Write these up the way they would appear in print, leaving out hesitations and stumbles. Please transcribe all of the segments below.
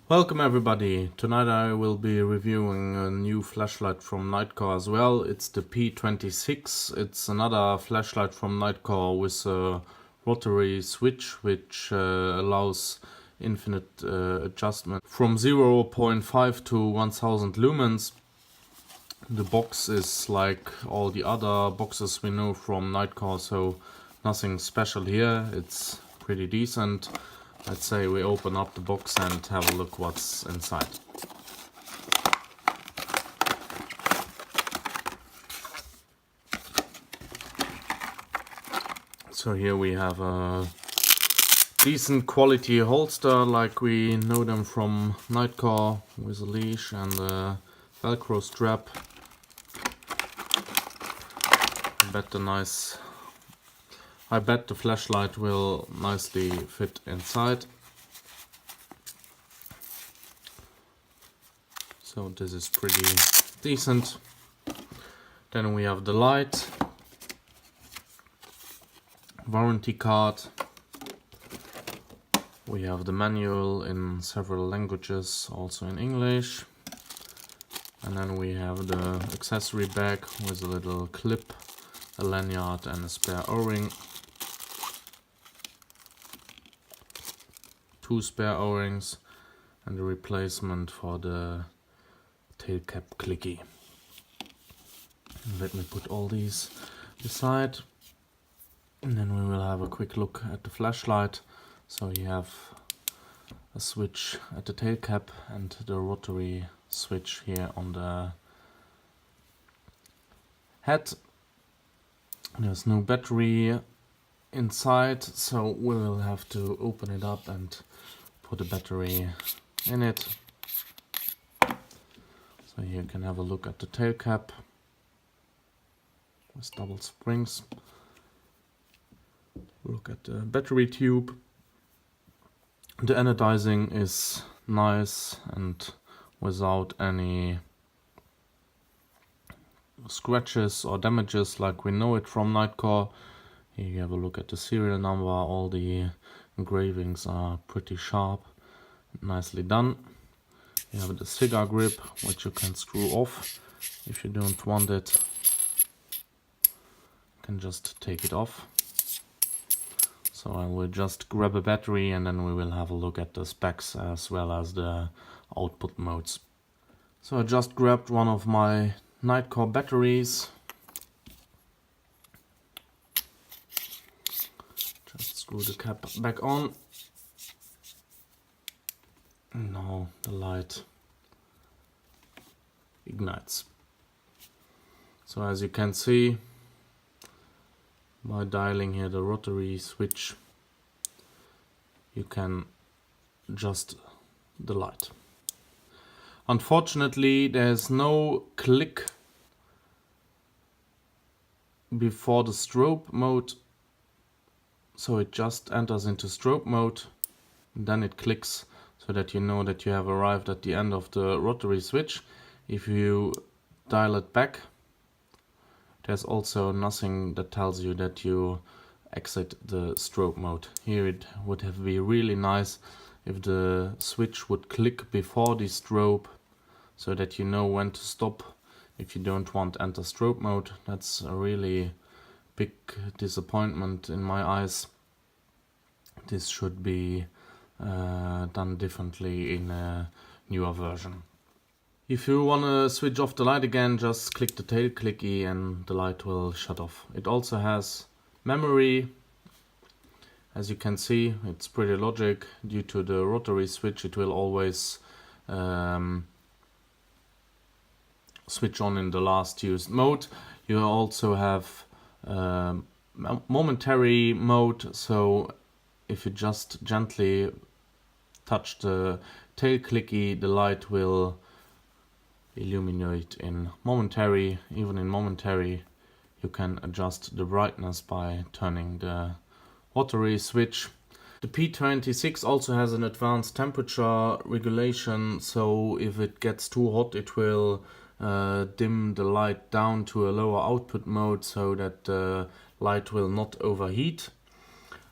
Welcome everybody. Tonight I will be reviewing a new flashlight from Nitecore as well. It's the P26. It's another flashlight from Nitecore with a rotary switch which allows infinite adjustment from 0.5 to 1000 lumens. The box is like all the other boxes we know from Nitecore, so nothing special here. It's pretty decent. Let's say we open up the box and have a look what's inside. So here we have a decent quality holster like we know them from Nitecore, with a leash and a Velcro strap. I bet the flashlight will nicely fit inside. So this is pretty decent. Then we have the light, warranty card. We have the manual in several languages, also in English. And then we have the accessory bag with a little clip, a lanyard and a spare O-ring. 2 spare O-rings and a replacement for the tail cap clicky. Let me put all these aside and then we will have a quick look at the flashlight. So you have a switch at the tail cap and the rotary switch here on the head. There's no battery inside, so we will have to open it up and put a battery in it. So here you can have a look at the tail cap with double springs. Look at the battery tube. The anodizing is nice and without any scratches or damages like we know it from Nitecore. Here you have a look at the serial number. All the engravings are pretty sharp, nicely done. You have the cigar grip, which you can screw off if you don't want it. You can just take it off. So I will just grab a battery and then we will have a look at the specs as well as the output modes. So I just grabbed one of my Nitecore batteries. Just screw the cap back on. Now the light ignites. So as you can see, by dialing here the rotary switch, you can adjust the light. Unfortunately, there's no click before the strobe mode, so it just enters into strobe mode, and then it clicks so that you know that you have arrived at the end of the rotary switch. If you dial it back, there's also nothing that tells you that you exit the strobe mode. Here it would have been really nice if the switch would click before the strobe so that you know when to stop if you don't want to enter strobe mode. That's a really big disappointment in my eyes. This should be done differently in a newer version. If you want to switch off the light again, just click the tail clicky and the light will shut off. It also has memory. As you can see, it's pretty logic. Due to the rotary switch, it will always switch on in the last used mode. You also have momentary mode, so if you just gently touch the tail clicky, the light will illuminate in momentary. Even in momentary, you can adjust the brightness by turning the rotary switch. The P26 also has an advanced temperature regulation, so if it gets too hot, it will dim the light down to a lower output mode so that the light will not overheat.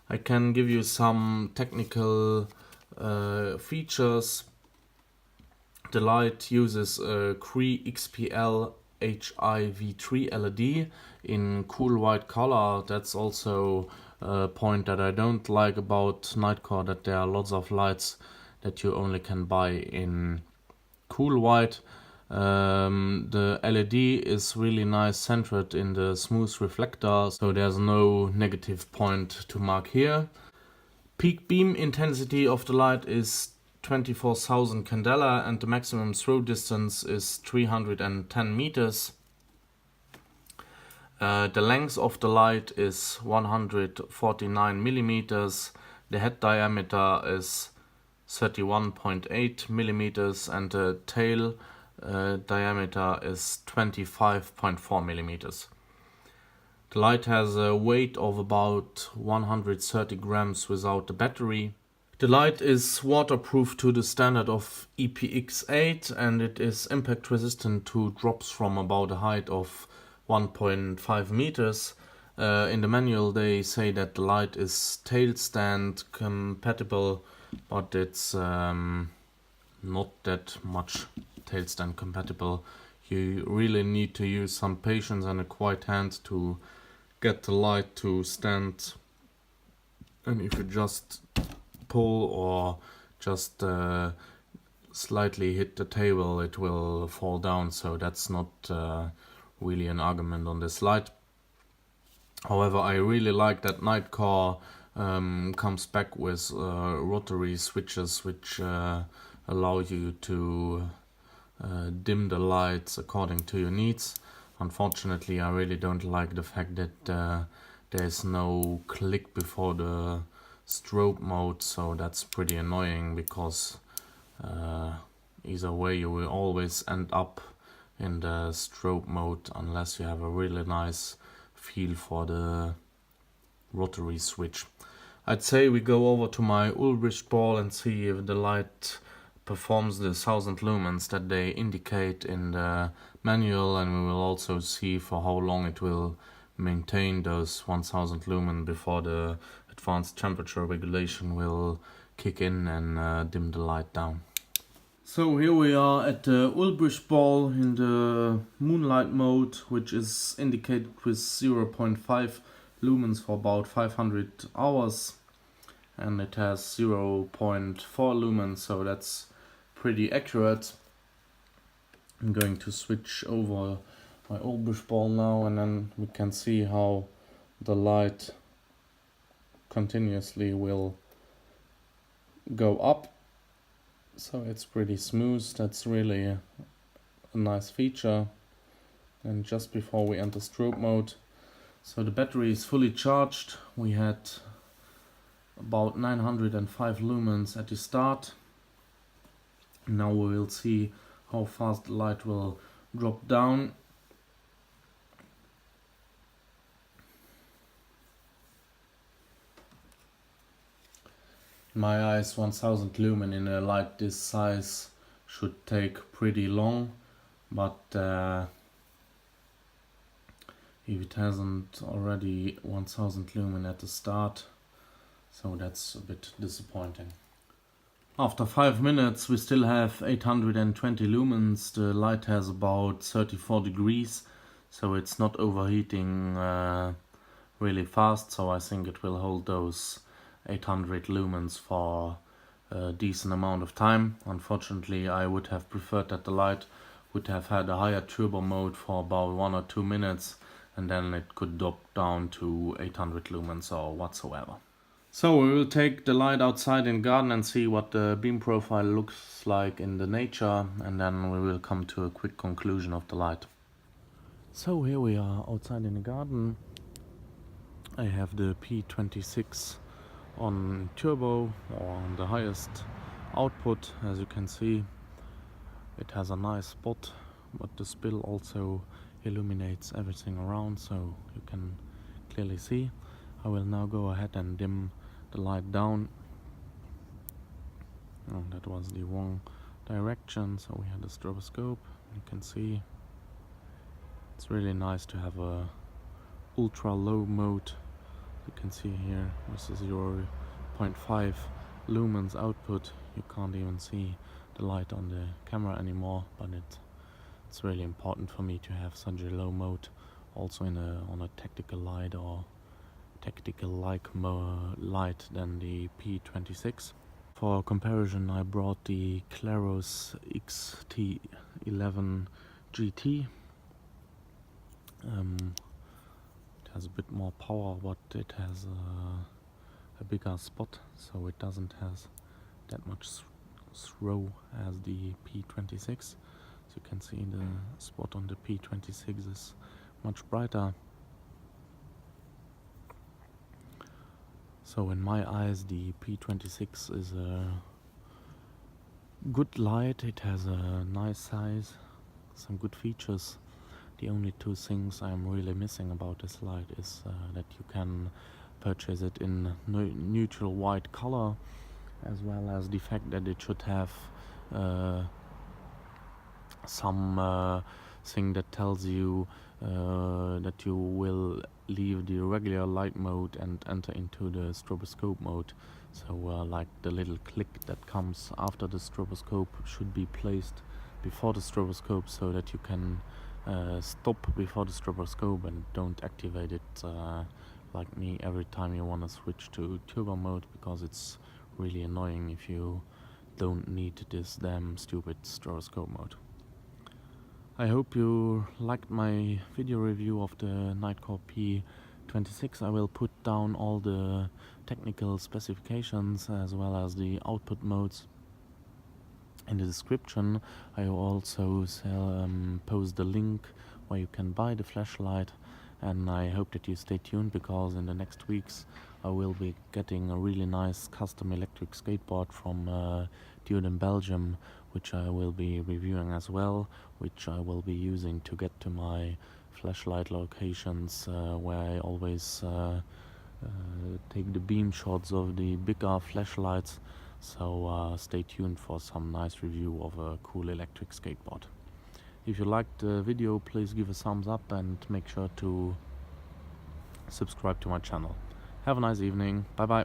I can give you some technical features. The light uses a CREE XPL HIV3 LED in cool white color. That's also a point that I don't like about Nitecore, that there are lots of lights that you only can buy in cool white. The LED is really nice centered in the smooth reflector, so there's no negative point to mark here. Peak beam intensity of the light is 24,000 candela and the maximum throw distance is 310 meters. The length of the light is 149 millimeters. The head diameter is 31.8 millimeters and the tail diameter is 25.4 millimeters. The light has a weight of about 130 grams without the battery. The light is waterproof to the standard of IPX8 and it is impact resistant to drops from about a height of 1.5 meters. In the manual they say that the light is tail stand compatible, but it's not that much tail stand compatible. You really need to use some patience and a quiet hand to get the light to stand, and if you just pull or just slightly hit the table, it will fall down, so that's not really an argument on this light. However, I really like that Nitecore comes back with rotary switches which allow you to dim the lights according to your needs. Unfortunately, I really don't like the fact that there's no click before the strobe mode, so that's pretty annoying, because either way you will always end up in the strobe mode unless you have a really nice feel for the rotary switch. I'd say we go over to my ulbrichtball and see if the light performs the 1000 lumens that they indicate in the manual, and we will also see for how long it will maintain those 1000 lumen before the advanced temperature regulation will kick in and dim the light down. So here we are at the ulbrichtball in the Moonlight mode, which is indicated with 0.5 lumens for about 500 hours, and it has 0.4 lumens, so that's pretty accurate. I'm going to switch over my ulbrichtball now, and then we can see how the light continuously will go up. So it's pretty smooth. That's really a nice feature. And just before we enter strobe mode, so the battery is fully charged. We had about 905 lumens at the start. Now we will see how fast the light will drop down. In my eyes, 1000 lumen in a light this size should take pretty long, but if it hasn't already 1000 lumen at the start, so that's a bit disappointing. After 5 minutes we still have 820 lumens. The light has about 34 degrees, so it's not overheating really fast, so I think it will hold those 800 lumens for a decent amount of time. Unfortunately, I would have preferred that the light would have had a higher turbo mode for about 1 or 2 minutes, and then it could drop down to 800 lumens or whatsoever. So we will take the light outside in the garden and see what the beam profile looks like in the nature, and then we will come to a quick conclusion of the light. So here we are outside in the garden. I have the P26 on turbo, or on the highest output. As you can see, it has a nice spot, but the spill also illuminates everything around, so you can clearly see. I will now go ahead and dim the light down. Oh, that was the wrong direction, so we had a stroboscope. You can see it's really nice to have a ultra low mode. You can see here with the 0.5 lumens output, you can't even see the light on the camera anymore, but it's really important for me to have such a low mode also on a tactical light or tactical like light than the P26. For comparison, I brought the Claros XT11 GT. It has a bit more power, but it has a bigger spot, so it doesn't have that much throw as the P26. As you can see, the spot on the P26 is much brighter. So in my eyes, the P26 is a good light. It has a nice size, some good features. The only two things I'm really missing about this light is that you can purchase it in neutral white color, as well as the fact that it should have some thing that tells you that you will leave the regular light mode and enter into the stroboscope mode. So like the little click that comes after the stroboscope should be placed before the stroboscope, so that you can stop before the stroboscope and don't activate it like me every time you want to switch to turbo mode, because it's really annoying if you don't need this damn stupid stroboscope mode. I hope you liked my video review of the Nitecore P26. I will put down all the technical specifications as well as the output modes in the description. I will also post the link where you can buy the flashlight, and I hope that you stay tuned, because in the next weeks I will be getting a really nice custom electric skateboard from Dude in Belgium, which I will be reviewing as well, which I will be using to get to my flashlight locations where I always take the beam shots of the bigger flashlights. So stay tuned for some nice review of a cool electric skateboard. If you liked the video, please give a thumbs up and make sure to subscribe to my channel. Have a nice evening. Bye bye.